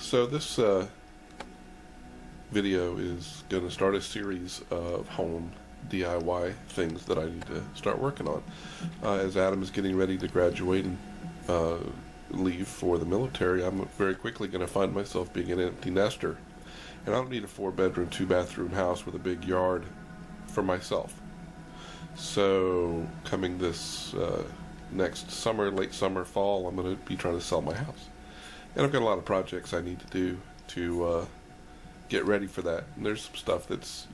So this video is going to start a series of home DIY things that I need to start working on. As Adam is getting ready to graduate and leave for the military, I'm very quickly going to find myself being an empty nester. And I don't need a 4-bedroom, 2-bathroom house with a big yard for myself. So coming this next summer, late summer, fall, I'm going to be trying to sell my house. And I've got a lot of projects I need to do to get ready for that. And there's some stuff that's,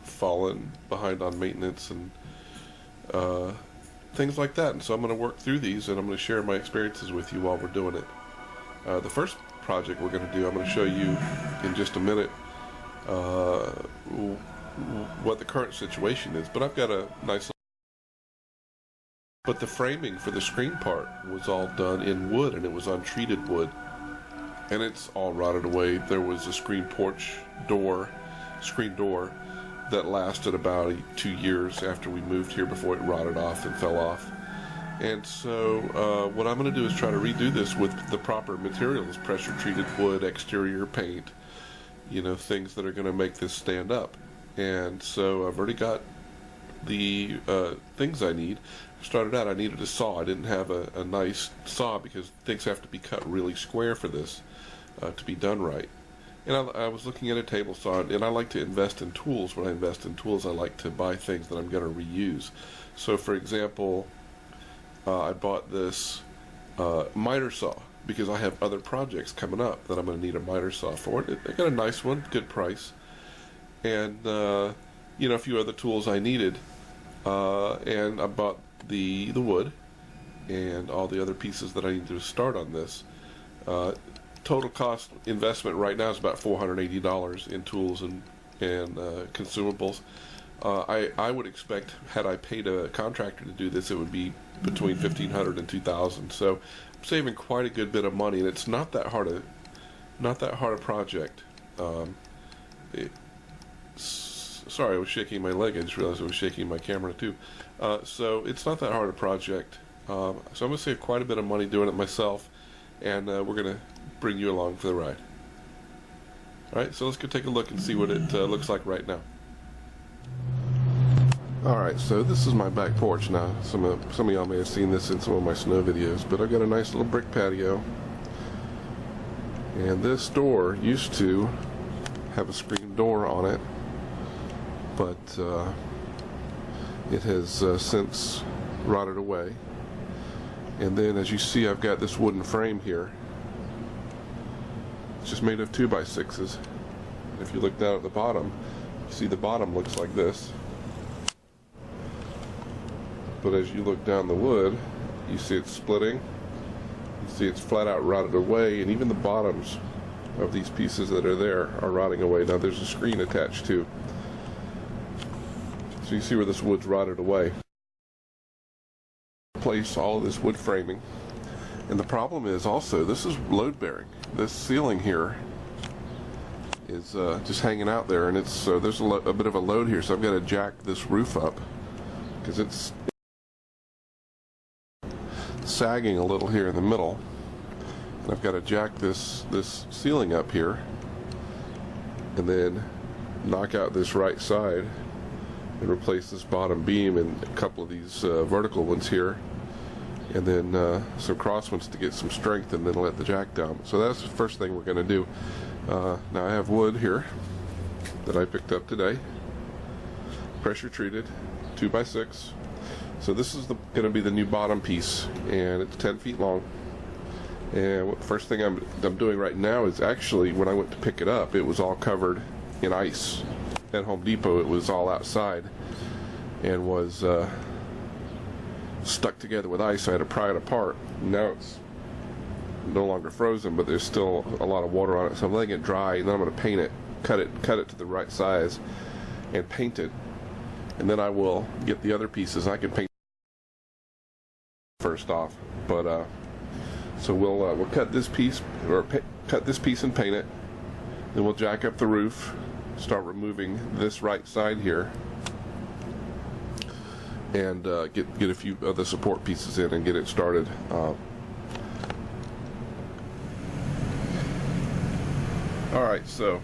fallen behind on maintenance and things like that. And so I'm going to work through these, and I'm going to share my experiences with you while we're doing it. The first project we're going to do, I'm going to show you in just a minute what the current situation is. But I've got a nice... But the framing for the screen part was all done in wood, and it was untreated wood. And it's all rotted away. There was a screen door that lasted about 2 years after we moved here before it rotted off and fell off. And so what I'm going to do is try to redo this with the proper materials: pressure treated wood, exterior paint, things that are going to make this stand up. And so I've already got the things I need. Started out, I needed a saw. I didn't have a nice saw because things have to be cut really square for this to be done right. And I was looking at a table saw, and I like to invest in tools. When I invest in tools, I like to buy things that I'm going to reuse. So for example, I bought this miter saw because I have other projects coming up that I'm going to need a miter saw for. I got a nice one, good price, and a few other tools I needed, and I bought the wood and all the other pieces that I need to start on this. Total cost investment right now is about $480 in tools and consumables. I would expect, had I paid a contractor to do this, it would be between $1,500 and $2,000. So I'm saving quite a good bit of money, and it's not that hard a project. Sorry, I was shaking my leg. I just realized I was shaking my camera too. So it's not that hard a project. So I'm going to save quite a bit of money doing it myself, and we're going to bring you along for the ride. Alright, so let's go take a look and see what it looks like right now. Alright, so this is my back porch now. Some of y'all may have seen this in some of my snow videos, but I've got a nice little brick patio. And this door used to have a screen door on it, but it has since rotted away. And then, as you see, I've got this wooden frame here. It's just made of 2x6s. If you look down at the bottom, you see the bottom looks like this. But as you look down the wood, you see it's splitting. You see it's flat out rotted away, and even the bottoms of these pieces that are there are rotting away. Now there's a screen attached too. So you see where this wood's rotted away. Replace all of this wood framing. And the problem is also, this is load bearing. This ceiling here is just hanging out there, and it's there's a bit of a load here, so I've got to jack this roof up because it's sagging a little here in the middle. And I've got to jack this ceiling up here and then knock out this right side and replace this bottom beam and a couple of these vertical ones here, and then some cross ones to get some strength, and then let the jack down. So that's the first thing we're going to do. Now I have wood here that I picked up today, pressure treated, 2x6. So this is going to be the new bottom piece, and it's 10 feet long. And the first thing I'm doing right now is, actually, when I went to pick it up, it was all covered in ice. At Home Depot, it was all outside and was stuck together with ice. I had to pry it apart. Now it's no longer frozen, but there's still a lot of water on it, so I'm letting it dry, and then I'm going to paint it, cut it to the right size, and paint it. And then I will get the other pieces. I can paint first off, but so we'll cut this piece, or cut this piece and paint it. Then we'll jack up the roof, start removing this right side here, and get a few of the support pieces in and get it started. Alright, so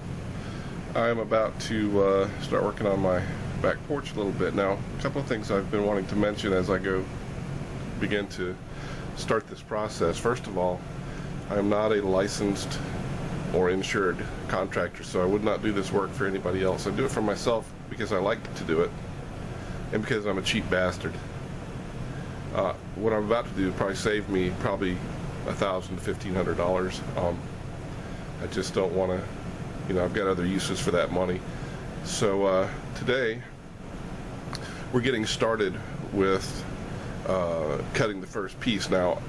I'm about to start working on my back porch a little bit. Now, a couple of things I've been wanting to mention as I begin to start this process. First of all, I'm not a licensed or insured contractor, so I would not do this work for anybody else. I do it for myself because I like to do it and because I'm a cheap bastard. What I'm about to do probably save me probably $1,000 to $1,500. I just don't want to, I've got other uses for that money. So today we're getting started with cutting the first piece. Now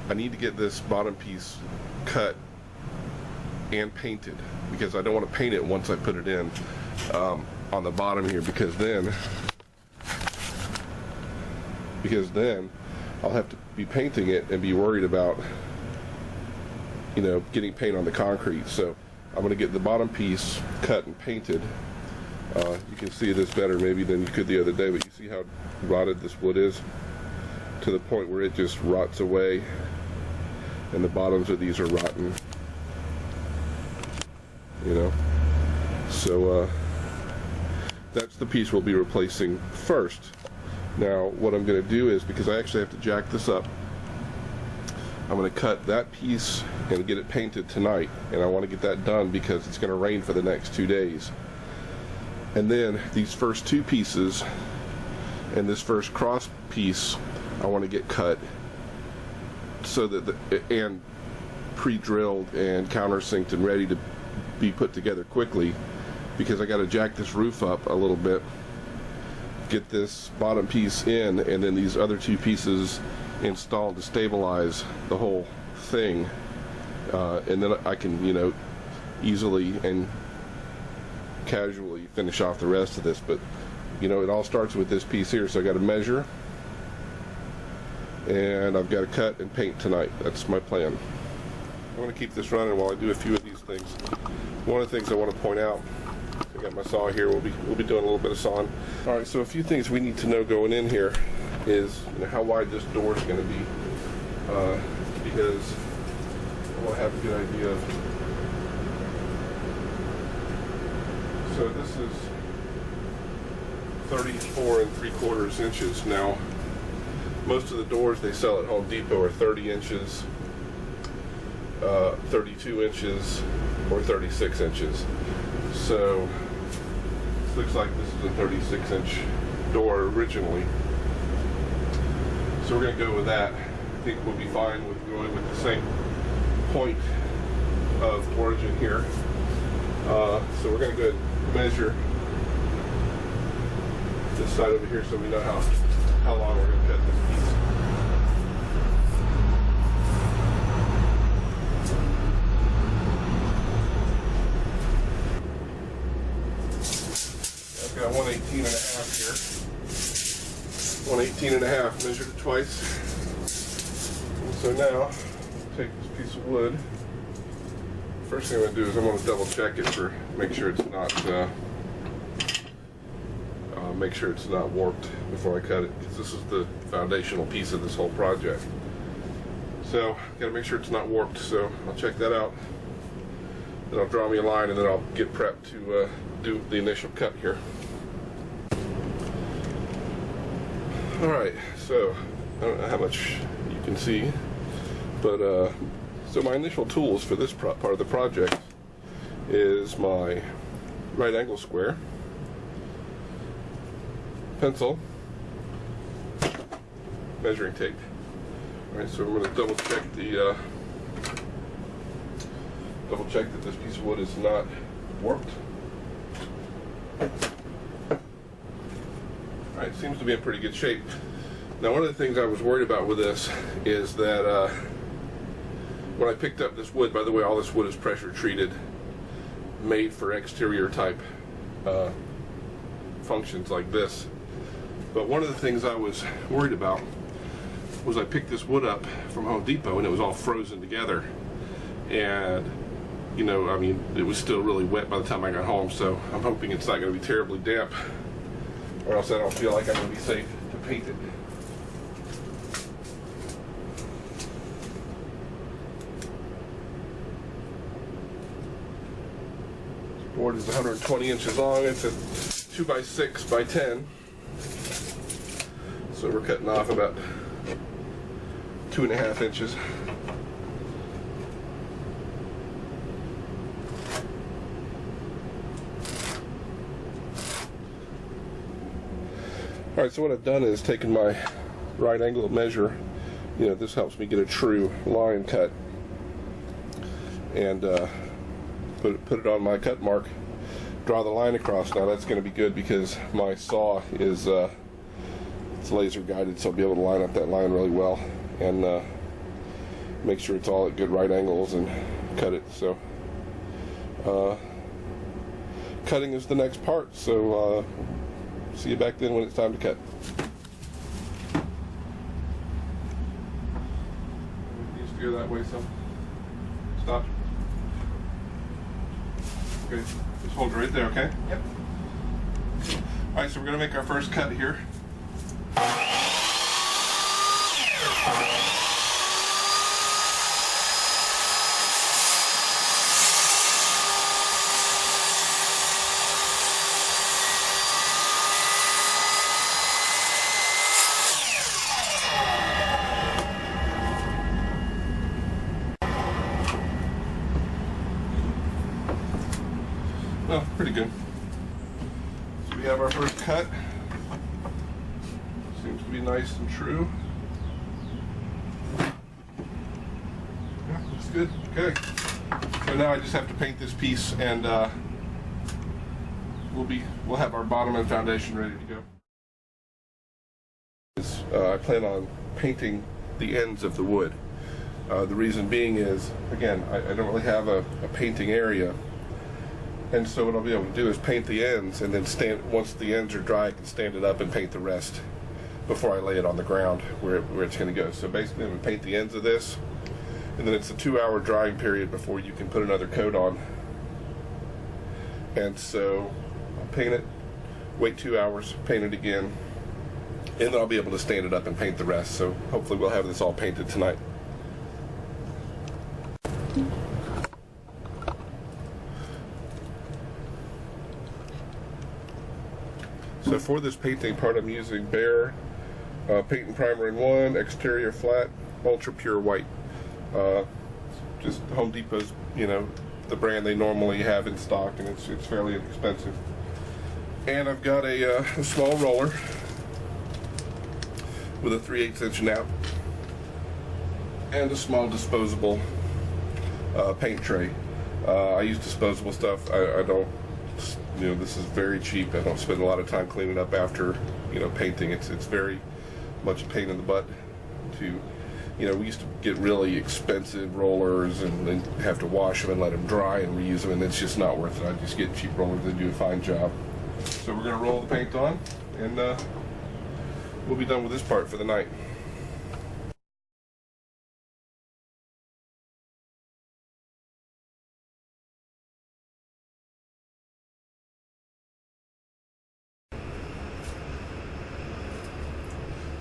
I need to get this bottom piece cut and painted because I don't want to paint it once I put it in on the bottom here, because then I'll have to be painting it and be worried about getting paint on the concrete. So I'm going to get the bottom piece cut and painted. You can see this better maybe than you could the other day, but you see how rotted this wood is to the point where it just rots away, and the bottoms of these are rotten, so that's the piece we'll be replacing first. Now what I'm going to do is, because I actually have to jack this up, I'm going to cut that piece and get it painted tonight, and I want to get that done because it's going to rain for the next 2 days. And then these first two pieces and this first cross piece I want to get cut so that and pre-drilled and countersinked and ready to be put together quickly, because I got to jack this roof up a little bit, get this bottom piece in, and then these other two pieces installed to stabilize the whole thing, and then I can easily and casually finish off the rest of this. But it all starts with this piece here, so I got to measure and I've got to cut and paint tonight. That's my plan. I'm going to keep this running while I do a few of these things. One of the things I want to point out, I got my saw here, we'll be doing a little bit of sawing. Alright, so a few things we need to know going in here is how wide this door is going to be, because I want to have a good idea of. So this is 34 3/4 inches. Now most of the doors they sell at Home Depot are 30 inches, 32 inches, or 36 inches. So it looks like this is a 36-inch door originally. So we're going to go with that. I think we'll be fine with going with the same point of origin here. So we're going to go ahead and measure this side over here so we know how long we're going to cut this piece. I've got 118.5 here. 118.5, measured it twice. And so now, take this piece of wood. First thing I'm going to do is I'm going to double check it for, make sure it's not warped before I cut it, because this is the foundational piece of this whole project. So, got to make sure it's not warped, so I'll check that out. Then I'll draw me a line and then I'll get prepped to do the initial cut here. Alright, so I don't know how much you can see, but so my initial tools for this part of the project is my right angle square, pencil, measuring tape. Alright, so I'm going to double check that this piece of wood is not warped. Alright, seems to be in pretty good shape. Now, one of the things I was worried about with this is that when I picked up this wood, by the way, all this wood is pressure treated, made for exterior type functions like this. But one of the things I was worried about was I picked this wood up from Home Depot and it was all frozen together, and I mean, it was still really wet by the time I got home, so I'm hoping it's not going to be terribly damp, or else I don't feel like I'm going to be safe to paint it. board is 120 inches long. It's a 2x6 by 10. So we're cutting off about 2.5 inches. Alright, so what I've done is taken my right angle measure. You know, this helps me get a true line cut. And put it on my cut mark. Draw the line across. Now that's going to be good because my saw is it's laser guided, so I'll be able to line up that line really well and make sure it's all at good right angles and cut it. So cutting is the next part. So see you back then when it's time to cut. Needs to go that way some. Stop. Okay, just hold it right there, okay? Yep. Alright, so we're going to make our first cut here. Well, pretty good. So we have our first cut. Seems to be nice and true. Yeah, looks good. Okay. So now I just have to paint this piece, and we'll have our bottom and foundation ready to go. I plan on painting the ends of the wood. The reason being is, again, I don't really have a painting area. And so what I'll be able to do is paint the ends, and then once the ends are dry, I can stand it up and paint the rest before I lay it on the ground where it's going to go. So basically I'm going to paint the ends of this, and then it's a 2-hour drying period before you can put another coat on. And so I'll paint it, wait 2 hours, paint it again, and then I'll be able to stand it up and paint the rest. So hopefully we'll have this all painted tonight. So for this painting part, I'm using Bare paint and primer in 1, exterior flat, ultra pure white. Just Home Depot's, you know, the brand they normally have in stock, and it's fairly inexpensive. And I've got a small roller with a 3/8 inch nap and a small disposable paint tray. I use disposable stuff. I don't. You know, this is very cheap. I don't spend a lot of time cleaning up after, you know, painting. It's very much a pain in the butt to, you know, we used to get really expensive rollers and then have to wash them and let them dry and reuse them, and it's just not worth it. I just get cheap rollers. They do a fine job. So we're going to roll the paint on, and we'll be done with this part for the night.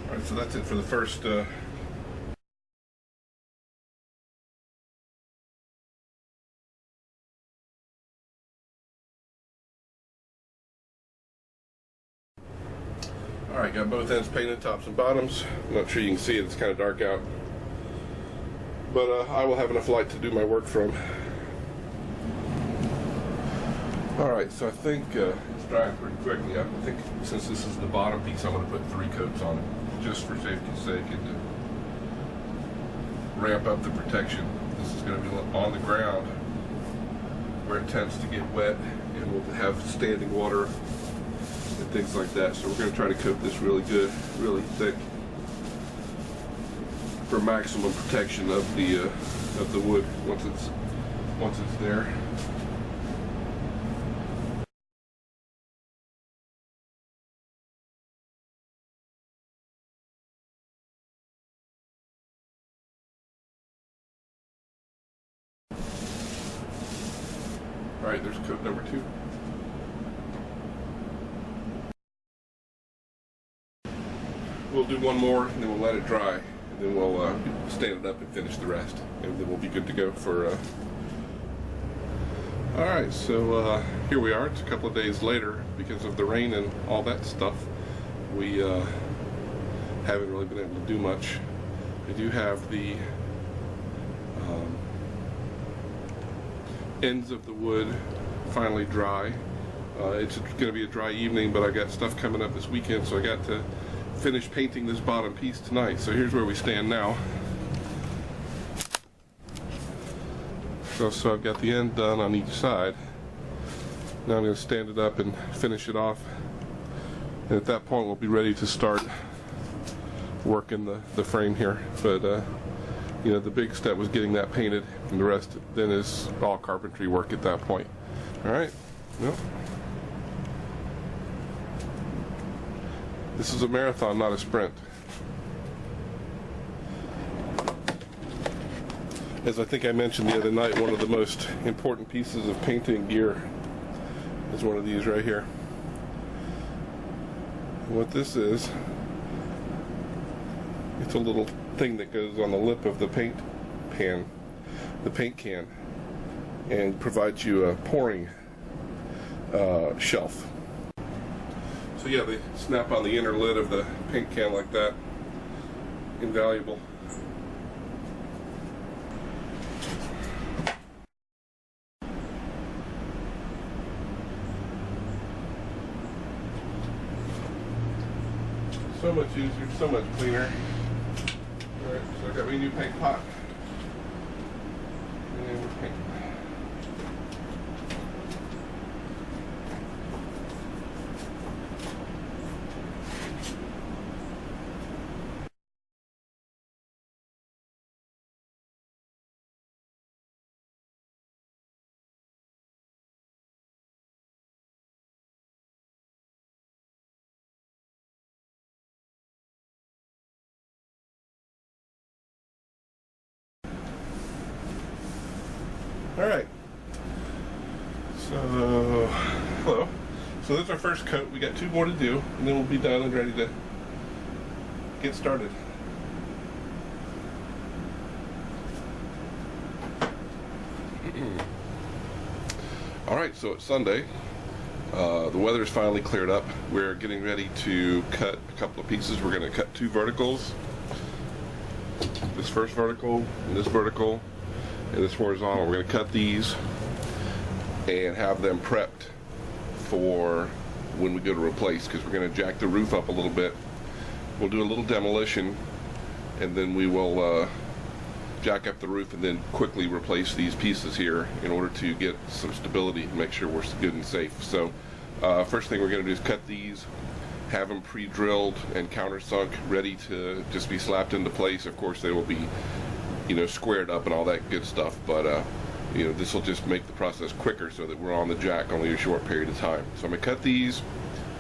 Alright, so that's it for the first Alright, got both ends painted, tops and bottoms. I'm not sure you can see it, it's kind of dark out. But I will have enough light to do my work from. Alright, so I think it's drying pretty quickly. I think since this is the bottom piece, I'm going to put 3 coats on it, just for safety's sake, and to ramp up the protection. This is going to be on the ground where it tends to get wet, and we'll have standing water and things like that. So we're going to try to coat this really good, really thick, for maximum protection of the wood once it's there. Alright, there's coat number 2. We'll do one more, and then we'll let it dry, and then we'll stand it up and finish the rest, and then we'll be good to go for Alright, so here we are. It's a couple of days later. Because of the rain and all that stuff, we haven't really been able to do much. I do have the ends of the wood finally dry. It's going to be a dry evening, but I got stuff coming up this weekend, so I got to finish painting this bottom piece tonight. So here's where we stand now. So I've got the end done on each side. Now I'm going to stand it up and finish it off, and at that point we'll be ready to start working the frame here. But you know, the big step was getting that painted, and the rest then is all carpentry work at that point. Alright, well, this is a marathon, not a sprint. As I think I mentioned the other night, one of the most important pieces of painting gear is one of these right here. And what this is, it's a little thing that goes on the lip of the paint can, and provides you a pouring shelf. So yeah, they snap on the inner lid of the paint can like that. Invaluable. So much easier, so much cleaner. Alright, so I got my new paint pot. And we're painting. Alright, so hello. So this is our first coat. We got 2 more to do, and then we'll be done and ready to get started. Alright, so it's Sunday. The weather's finally cleared up. We're getting ready to cut a couple of pieces. We're going to cut 2 verticals. This first vertical and this vertical. And this horizontal. We're going to cut these and have them prepped for when we go to replace, because we're going to jack the roof up a little bit. We'll do a little demolition, and then we will jack up the roof and then quickly replace these pieces here in order to get some stability and make sure we're good and safe. So first thing we're going to do is cut these, have them pre-drilled and countersunk, ready to just be slapped into place. Of course they will be, you know, squared up and all that good stuff, but you know, this will just make the process quicker so that we're on the jack only a short period of time. So I'm going to cut these.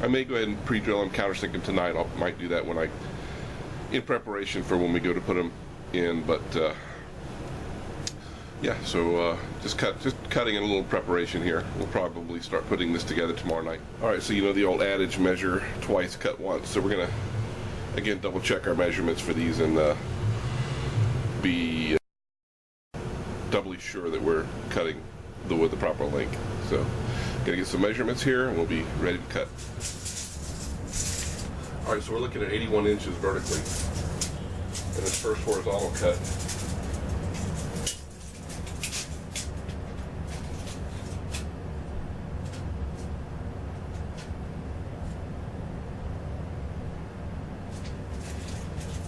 I may go ahead and pre-drill them, countersink them tonight. I might do that when in preparation for when we go to put them in, but yeah, so just cutting in a little preparation here. We'll probably start putting this together tomorrow night. Alright, so you know the old adage, measure twice, cut once. So we're going to, again, double check our measurements for these and be doubly sure that we're cutting the wood the proper length. So, gonna get some measurements here and we'll be ready to cut. Alright, so we're looking at 81 inches vertically. And this first horizontal cut.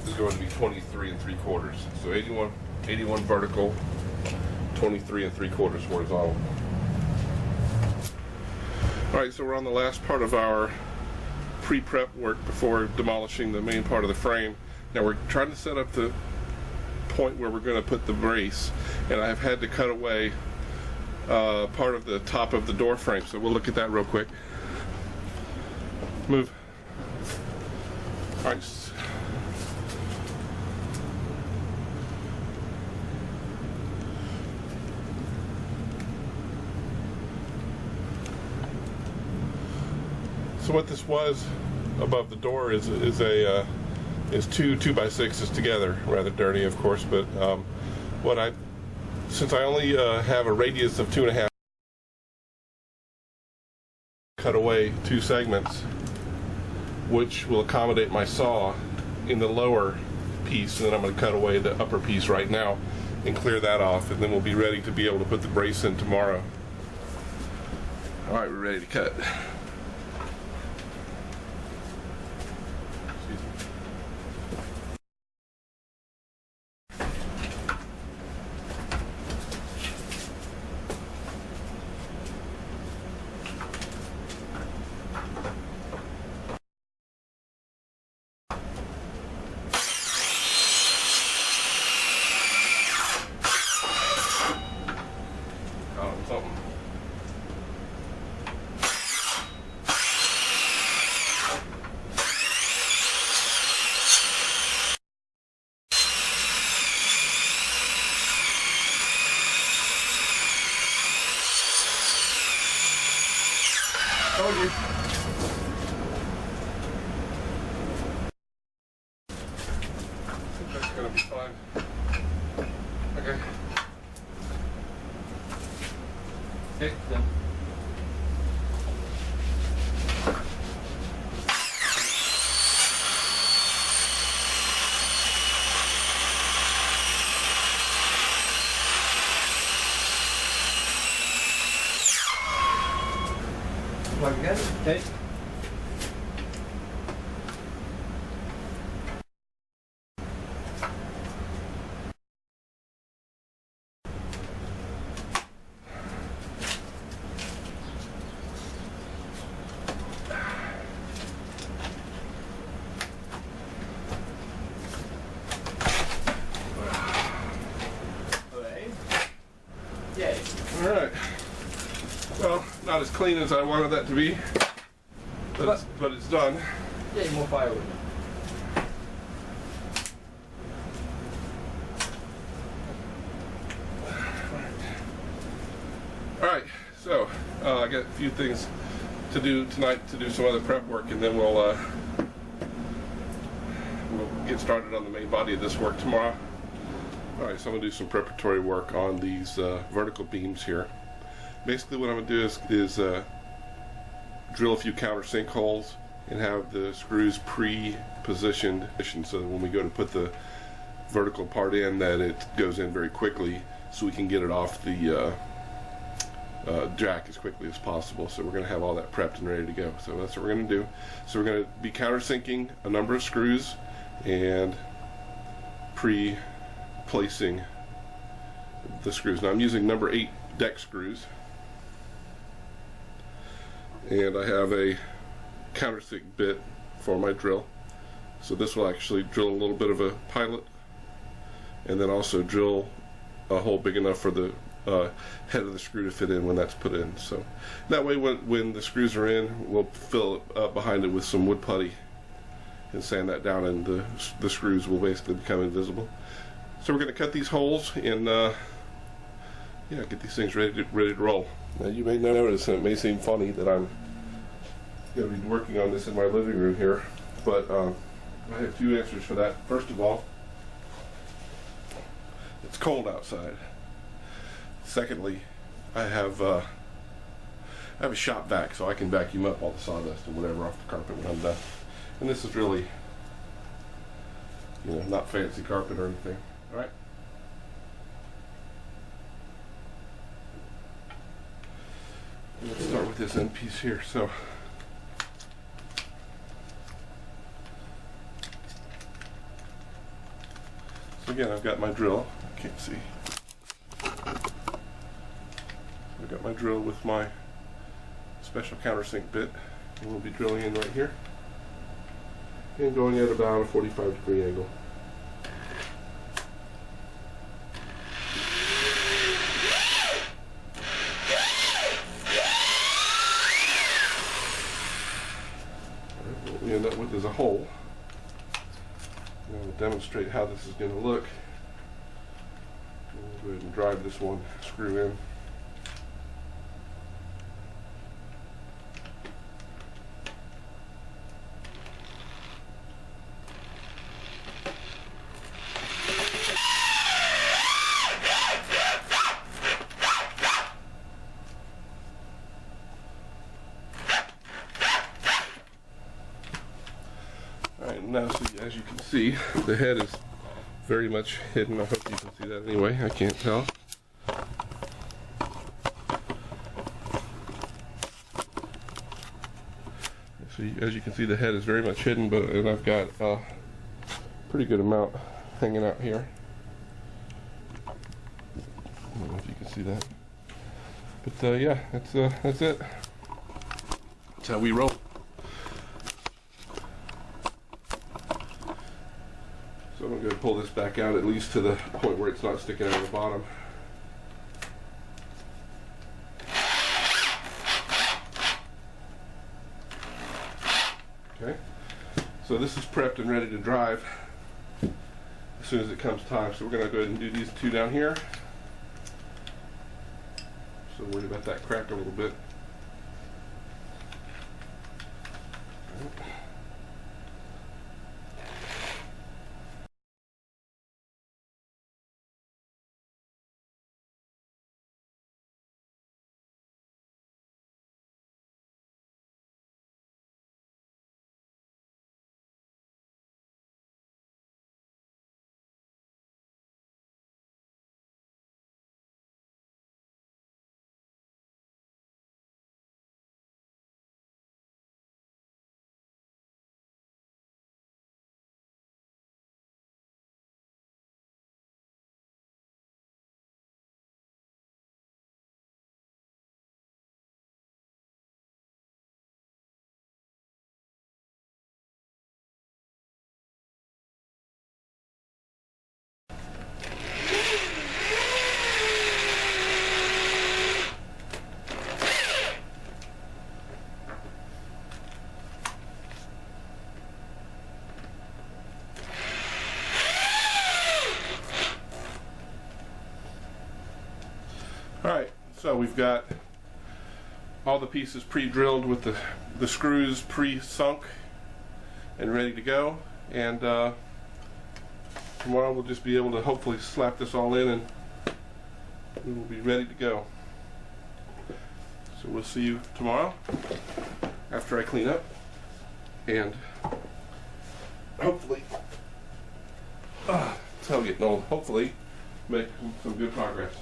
Is going to be 23 3/4. So 81 vertical, 23 3/4 horizontal. Alright, so we're on the last part of our pre-prep work before demolishing the main part of the frame. Now we're trying to set up the point where we're going to put the brace, and I've had to cut away part of the top of the door frame, so we'll look at that real quick. Move. Alright. So what this was above the door is two 2x6s together. Rather dirty, of course, but since I only have a radius of 2.5 cut away 2 segments, which will accommodate my saw in the lower piece, and then I'm going to cut away the upper piece right now and clear that off, and then we'll be ready to be able to put the brace in tomorrow. All right, we're ready to cut. Told you. I think that's gonna be fine. Okay. Okay, done. Plug again. Okay. Yay. All right. Well, not as clean as I wanted that to be, but it's done. Yay, more firewood. All right. So I got a few things to do tonight to do some other prep work, and then we'll get started on the main body of this work tomorrow. All right, so I'm gonna do some preparatory work on these vertical beams here. Basically what I'm gonna do is drill a few countersink holes and have the screws pre-positioned so that when we go to put the vertical part in, that it goes in very quickly so we can get it off the jack as quickly as possible. So we're gonna have all that prepped and ready to go. So that's what we're gonna do. So we're gonna be countersinking a number of screws and pre-placing the screws. Now I'm using number 8 deck screws, and I have a countersink bit for my drill. So this will actually drill a little bit of a pilot, and then also drill a hole big enough for the head of the screw to fit in when that's put in. So that way when the screws are in, we'll fill it up behind it with some wood putty and sand that down, and the screws will basically become invisible. So we're going to cut these holes and get these things ready to roll. Now you may notice, and it may seem funny, that I'm going to be working on this in my living room here, but I have 2 answers for that. First of all, it's cold outside. Secondly, I have a shop vac, so I can vacuum up all the sawdust and whatever off the carpet when I'm done. And this is really, not fancy carpet or anything. All right. Let's start with this end piece here. So again, I've got my drill. I can't see. I've got my drill with my special countersink bit, and we'll be drilling in right here and going at about a 45-degree angle. What we end up with is a hole. And I'll demonstrate how this is going to look. We'll go ahead and drive this one screw in. Alright, now as you can see, the head is very much hidden. I hope you can see that anyway. I can't tell. So as you can see, the head is very much hidden, and I've got a pretty good amount hanging out here. I don't know if you can see that. But yeah, that's it. That's how we roll. So I'm going to pull this back out at least to the point where it's not sticking out of the bottom. Okay, so this is prepped and ready to drive as soon as it comes time. So we're going to go ahead and do these two down here. So worried about that crack a little bit. Alright, so we've got all the pieces pre-drilled with the screws pre-sunk and ready to go, and tomorrow we'll just be able to hopefully slap this all in and we will be ready to go. So we'll see you tomorrow after I clean up and hopefully, it's how I'm getting old, hopefully make some good progress.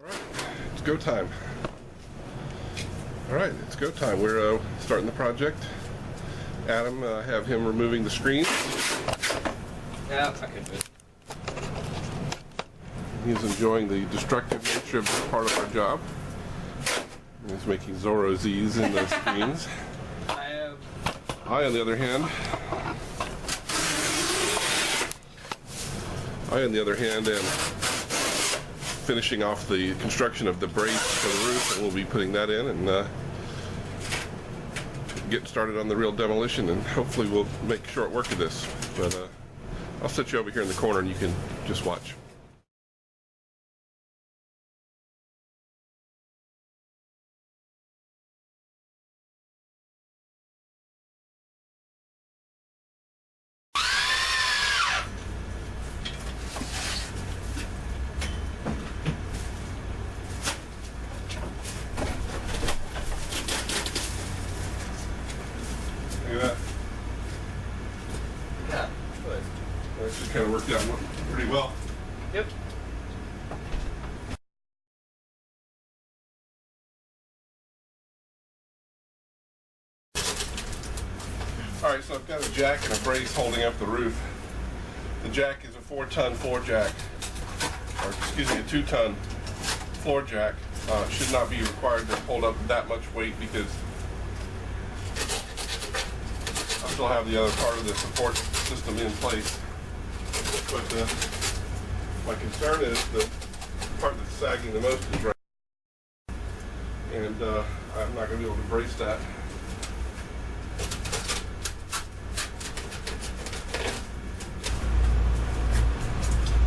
Alright, it's go time. Alright, it's go time. We're starting the project. Adam, have him removing the screens. Yeah, I can do it. He's enjoying the destructive nature of this part of our job. He's making Zorro Z's in the screens. I, on the other hand, am finishing off the construction of the brace for the roof, and we'll be putting that in and getting started on the real demolition, and hopefully we'll make short work of this. But I'll set you over here in the corner and you can just watch. Look at that. Yeah, good. That just kind of worked out pretty well. Yep. Alright, so I've got a jack and a brace holding up the roof. The jack is a 4-ton floor jack, or excuse me, a 2-ton floor jack. It should not be required to hold up that much weight because I still have the other part of the support system in place. But my concern is the part that's sagging the most is right, and I'm not going to be able to brace that.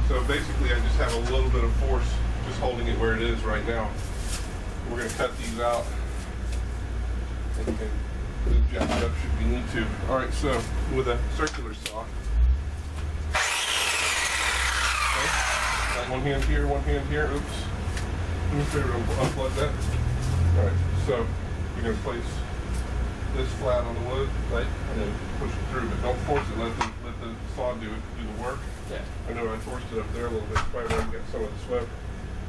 So basically I just have a little bit of force just holding it where it is right now. We're going to cut these out and jack it up should we need to. All right, so with a circular saw. Okay. Got one hand here, one hand here. Oops. Let me try to unplug that. All right, so you're gonna place this flat on the wood, right, and then push it through, but don't force it. Let the saw do the work. Yeah. I know I forced it up there a little bit. Probably won't get some of the sweat.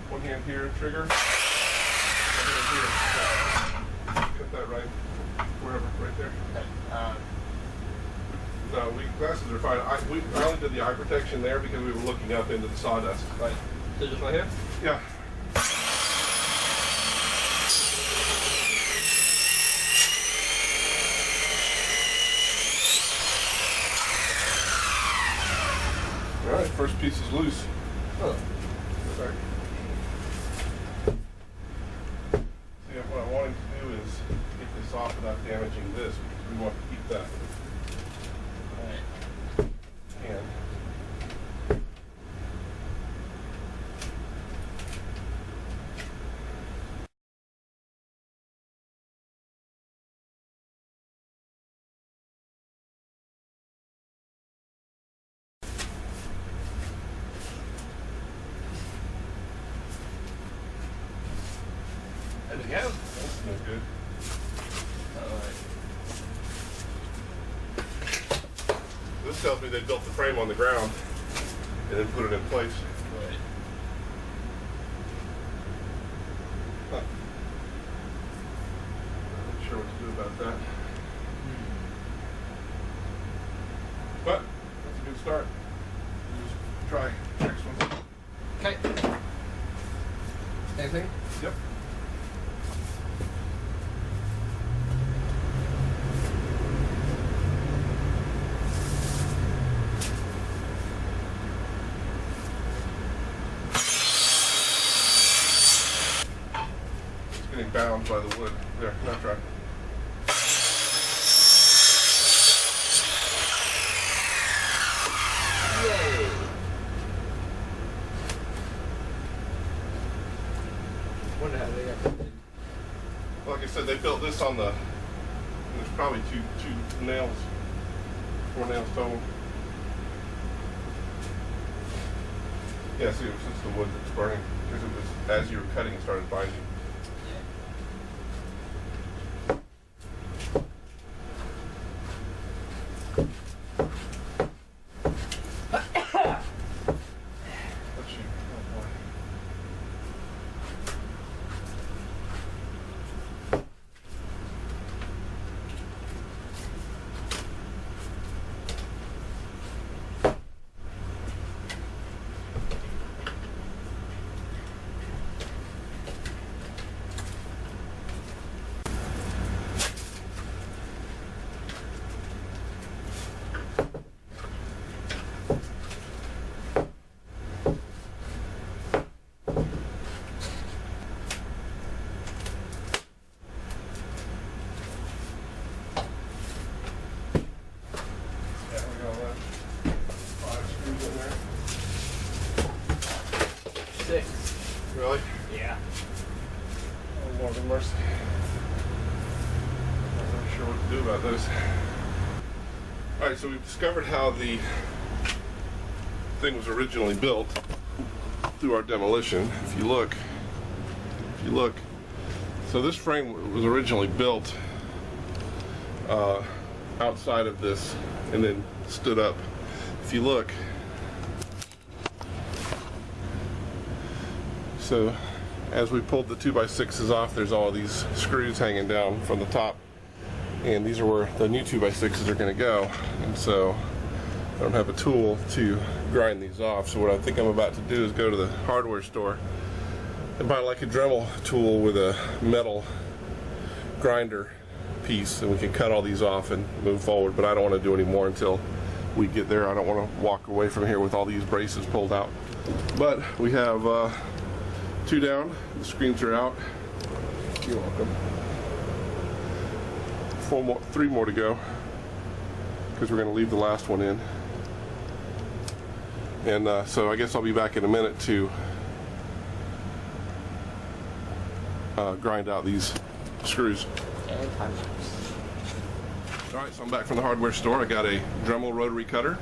One hand here, trigger. One hand here. Cut that right, wherever, right there. Okay. No, glasses are fine. I only did the eye protection there because we were looking up into the sawdust. Right. So just my hand? Yeah. All right, first piece is loose. Oh. Sorry. See, what I'm wanting to do is get this off without damaging this because we want to keep that Alright. hand. There we go. That's good. Alright. This tells me they built the frame on the ground and then put it in place. Right. Huh. Not sure what to do about that. But that's a good start. Just try next one. Okay. Anything? Yep. It's getting bound by the wood. There, now try. Yay! Wonder how they got something. Like I said, they built this on the. There's probably two nails, 4 nails total. Yeah, see, it was just the wood that's burning because it was as you were cutting, it started binding. Let's shoot. Oh boy. Yeah, we got about 5 screws in there. 6. Really? Yeah. Oh, Lord have mercy. I'm not sure what to do about those. Alright, so we've discovered how the thing was originally built through our demolition. If you look, so this frame was originally built outside of this and then stood up. If you look, so as we pulled the 2x6s off, there's all these screws hanging down from the top, and these are where the new 2x6s are going to go. And so I don't have a tool to grind these off, so what I think I'm about to do is go to the hardware store and buy like a Dremel tool with a metal grinder piece, and we can cut all these off and move forward. But I don't want to do any more until we get there. I don't want to walk away from here with all these braces pulled out. But we have 2 down, the screens are out. You're welcome. 3 more to go because we're going to leave the last one in. And so I guess I'll be back in a minute to grind out these screws. And time lapse. Alright, so I'm back from the hardware store. I got a Dremel rotary cutter.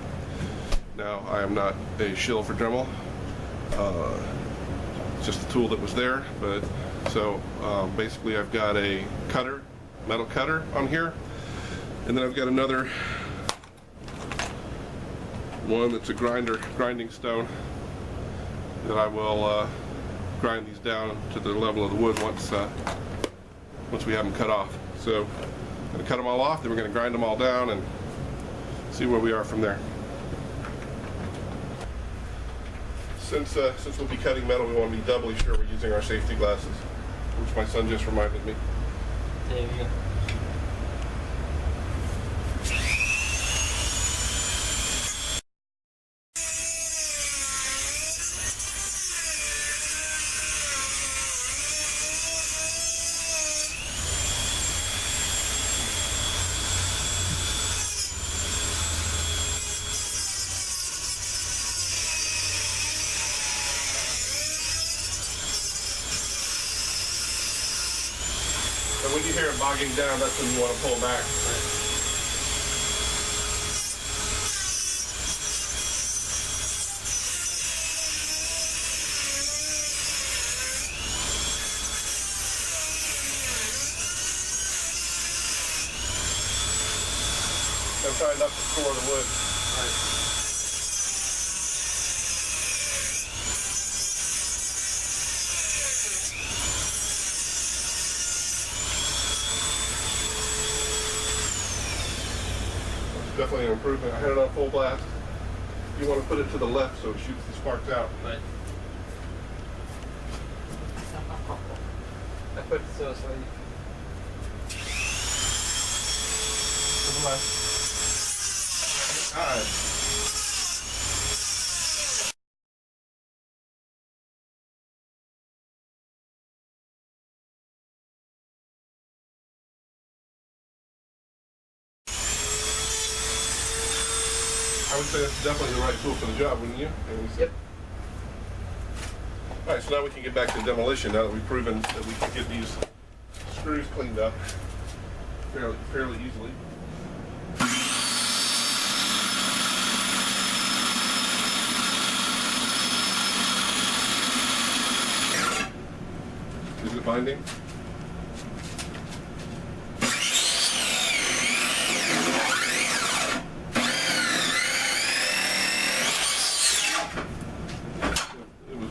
Now, I am not a shill for Dremel. It's just a tool that was there. But so basically I've got a cutter, metal cutter on here. And then I've got another one that's a grinding stone that I will grind these down to the level of the wood once we have them cut off. So I'm going to cut them all off, then we're going to grind them all down and see where we are from there. Since we'll be cutting metal, we want to be doubly sure we're using our safety glasses, which my son just reminded me. There you go. And when you hear it bogging down, that's when you want to pull back. I'm trying not to score the wood. Definitely an improvement. I had it on full blast. You want to put it to the left so it shoots the sparks out. Right. I put it so it's like To the left. Alright. I would say that's definitely the right tool for the job, wouldn't you? Yep. Alright, so now we can get back to demolition now that we've proven that we can get these screws cleaned up fairly easily. Is it binding?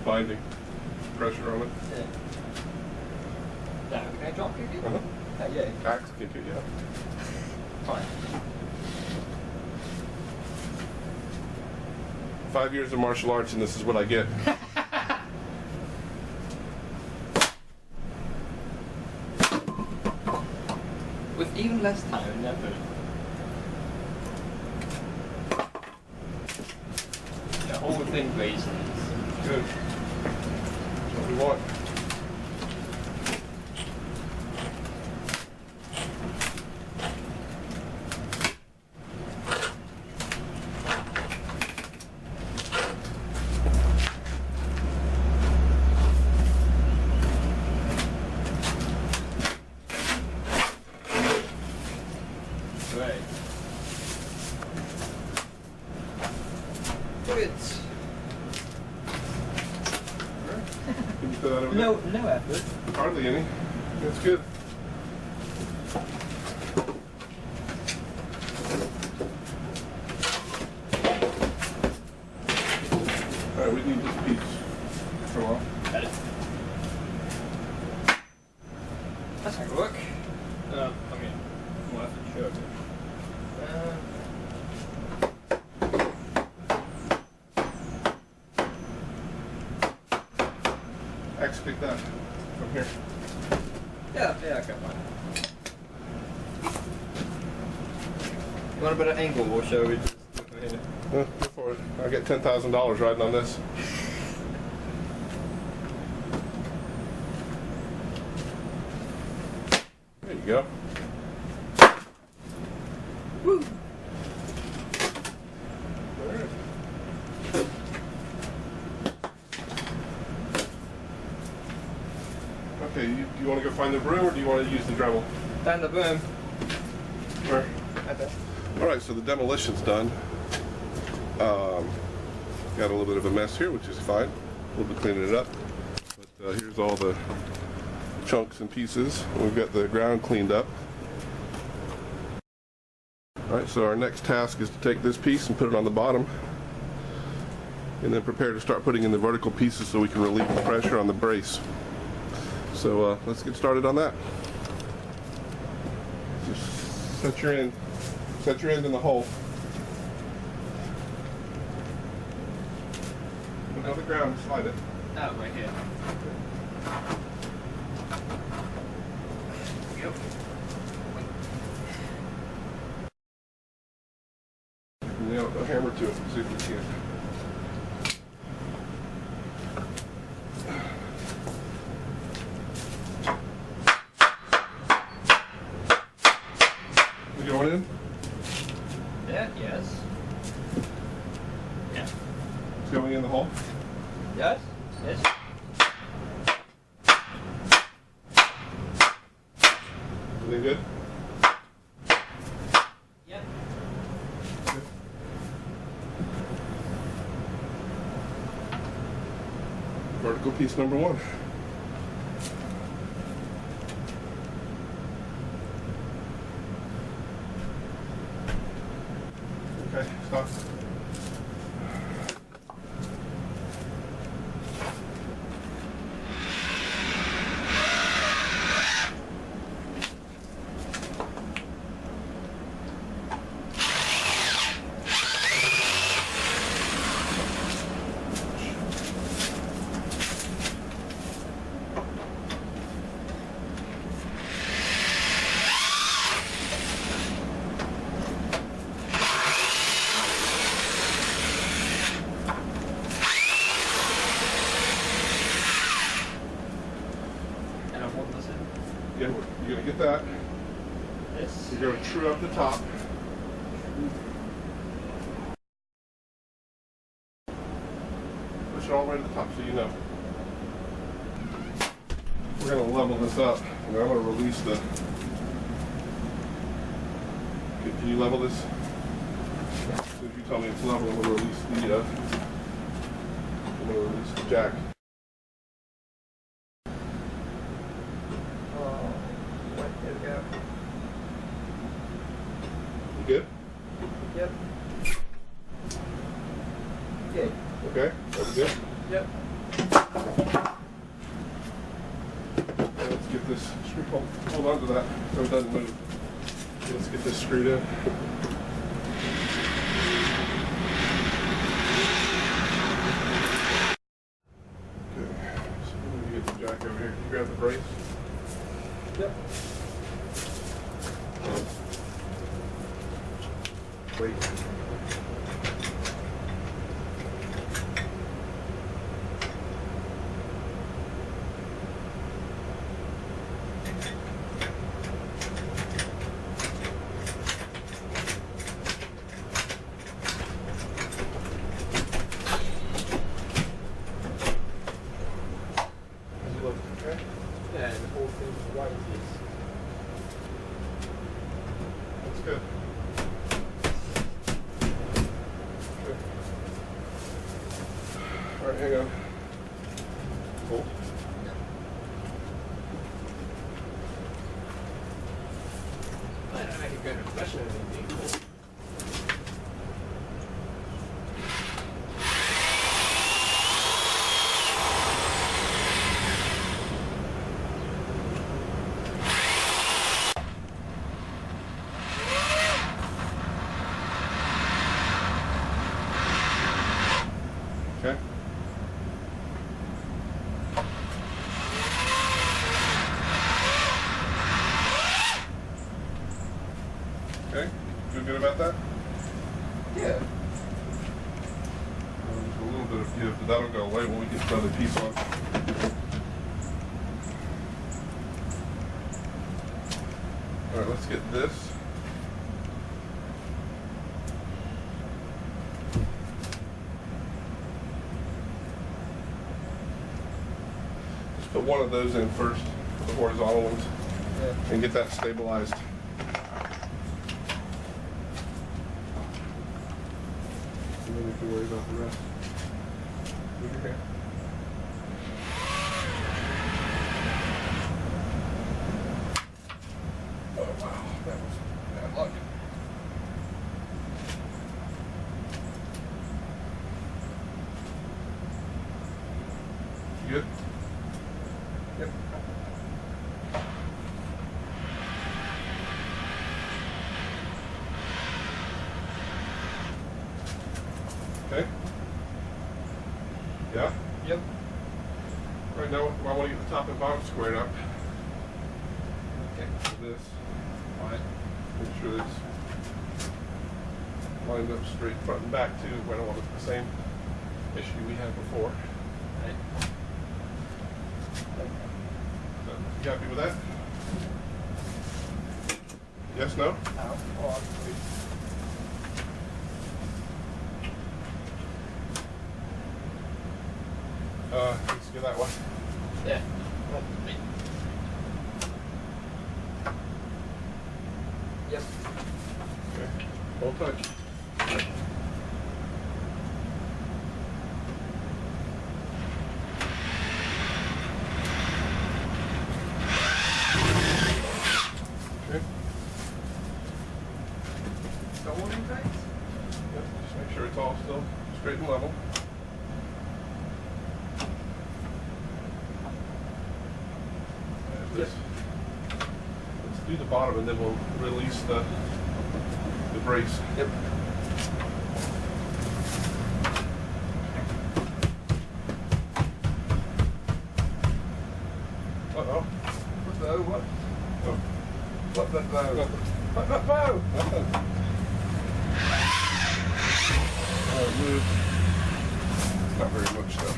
Binding pressure on it. yeah. Now, can I drop you again? Uh-huh. Yeah. Axe kick it, yeah. Fine. 5 years of martial arts and this is what I get. With even less time, never. The whole thing raises. Good. That's what we want. Right. Good. Can you put that over No there? effort. Hardly any. That's good. Alright, we need this piece. Come on. Got it. That's not gonna work. Okay. More effort, sure. Axe pick that from here. Yeah, okay, fine. You want a better angle, or shall we just look at here? Go for it. I get $10,000 riding on this. There you go. Woo! Okay, you want to go find the broom or do you want to use the Dremel? Down the boom. Where? At Okay. All right, so the demolition's done. Got a little bit of a mess here, which is fine. We'll be cleaning it up. But here's all the chunks and pieces. We've got the ground cleaned up. All right, so our next task is to take this piece and put it on the bottom, and then prepare to start putting in the vertical pieces so we can relieve the pressure on the brace. So let's get started on that. Just set your end in the hole. Put it on the ground, slide it. Oh, right here. Yep. Nail a hammer to it, see if we can. We going in? Yeah, yes. Yeah. It's going in the hole? Yes? Yes. Everything good? Yep. Vertical piece number one. Okay, stop. And I want this in. Yeah, you're gonna get that. This. You're gonna true up the top. Push it all the way to the top so you know. We're gonna level this up, and I'm gonna release the. Can you level this? As soon as you tell me it's level, I'm gonna release the. I'm gonna release the jack. There we go. You good? Yep. Okay. Okay. That's good. Yep. Now let's get this screw. Hold on to that so it doesn't move. Let's get this screwed in. Okay. So let me get the jack over here. Can you grab the brace? Yep. Wait. Does it look okay? Yeah, and the whole thing's white. That's good. Okay. All right, hang on. Hold. I don't make a good impression of anything. Okay. Okay. Feel good about that? Yeah. There's a little bit of give, but that'll go away when we get the other piece on. All right, let's get this. Let's put one of those in first, the horizontal ones, Yeah. and get that stabilized. then we can worry about the rest. Move your hand. Oh wow, that was bad luck. You good? Yep. Okay. Yeah? Yep. Right now, I want to get the top and bottom squared up. Okay. So this. Alright. Make sure it's lined up straight front and back too. I don't want the same issue we had before. Right. So, you happy with that? Yes, no? Ow. Oh, I'll Let's go that way. yeah. Oh, wait. Yep. Okay. Hold touch. Okay. Got one in place? Yep. Just make sure it's all still straight and level. This. Let's do the bottom and then we'll release the brace. Yep. Uh-oh. What the? What? Oh. What the? What? Nothing. Move. Not very much though.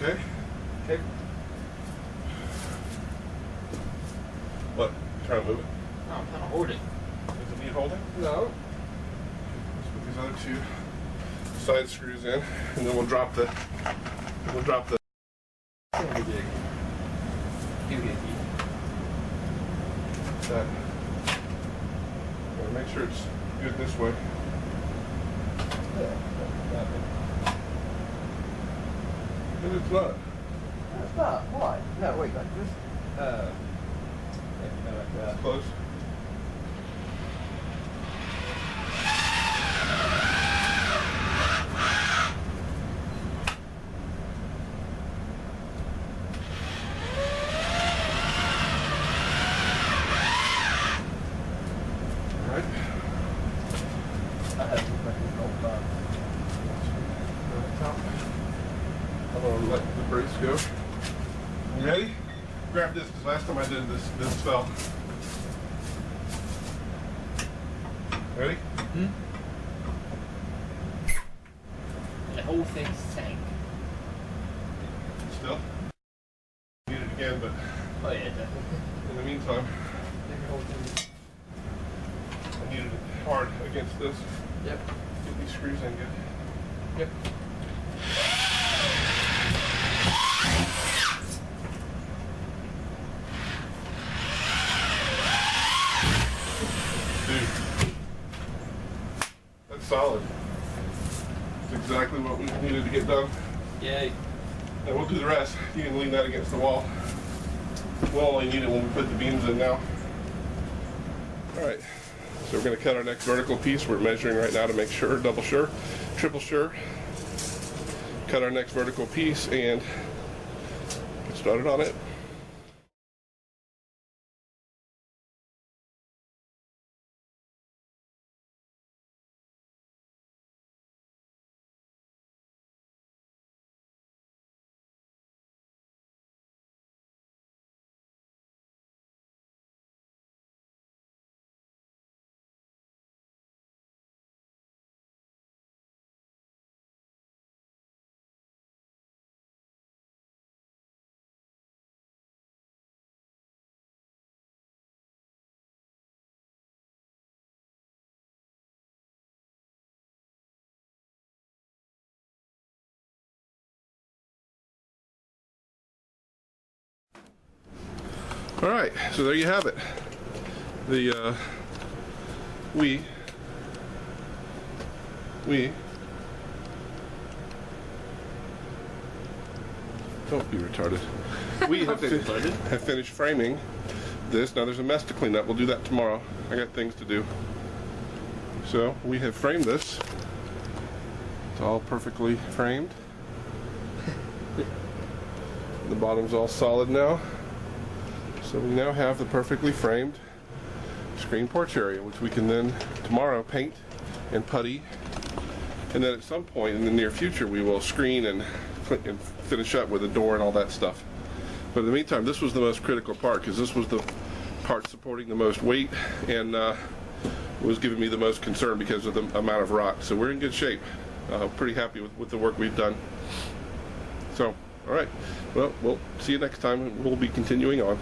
Okay. Okay. What? Trying to move it? No, I'm trying to hold it. Does it need holding? No. Let's put these other two side screws in, and then we'll drop the. That. Gotta make sure it's good this way. And it's not. That's not. Why? No, wait, like this. Yeah, like that. Close. Alright. I have to put this whole time. I'm gonna let the brace go. You ready? Grab this, because last time I did this fell. Ready? Hmm? The whole thing sank. Still? Need it again, but Oh yeah, definitely. in the meantime, The whole thing. I needed it hard against this. Yep. Get these screws in good. Yep. Dude, that's solid. That's exactly what we needed to get done. Yay. And we'll do the rest. You can lean that against the wall. We'll only need it when we put the beams in now. All right, so we're gonna cut our next vertical piece. We're measuring right now to make sure, double sure, triple sure. Cut our next vertical piece and get started on it. All right, so there you have it. The we don't be retarded. We have, have finished framing this. Now there's a mess to clean up. We'll do that tomorrow. I got things to do. So we have framed this. It's all perfectly framed. The bottom's all solid now. So we now have the perfectly framed screen porch area, which we can then tomorrow paint and putty. And then at some point in the near future, we will screen and finish up with a door and all that stuff. But in the meantime, this was the most critical part because this was the part supporting the most weight and was giving me the most concern because of the amount of rock. So we're in good shape. Pretty happy with the work we've done. So, all right. Well, we'll see you next time. We'll be continuing on.